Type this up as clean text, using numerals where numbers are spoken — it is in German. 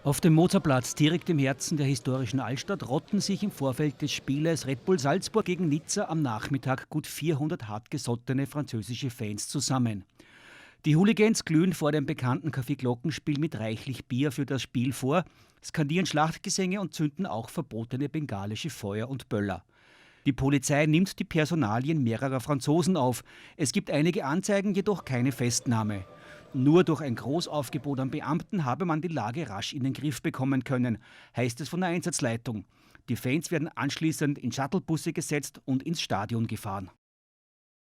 Auf dem Mozartplatz, direkt im Herzen der historischen Altstadt, rotten sich im Vorfeld des Spieles Red Bull Salzburg gegen Nizza am Nachmittag gut 400 hartgesottene französische Fans zusammen. Die Hooligans glühen vor dem bekannten Café Glockenspiel mit reichlich Bier für das Spiel vor, skandieren Schlachtgesänge und zünden auch verbotene bengalische Feuer und Böller. Die Polizei nimmt die Personalien mehrerer Franzosen auf. Es gibt einige Anzeigen, jedoch keine Festnahme. Nur durch ein Großaufgebot an Beamten habe man die Lage rasch in den Griff bekommen können, heißt es von der Einsatzleitung. Die Fans werden anschließend in Shuttlebusse gesetzt und ins Stadion gefahren.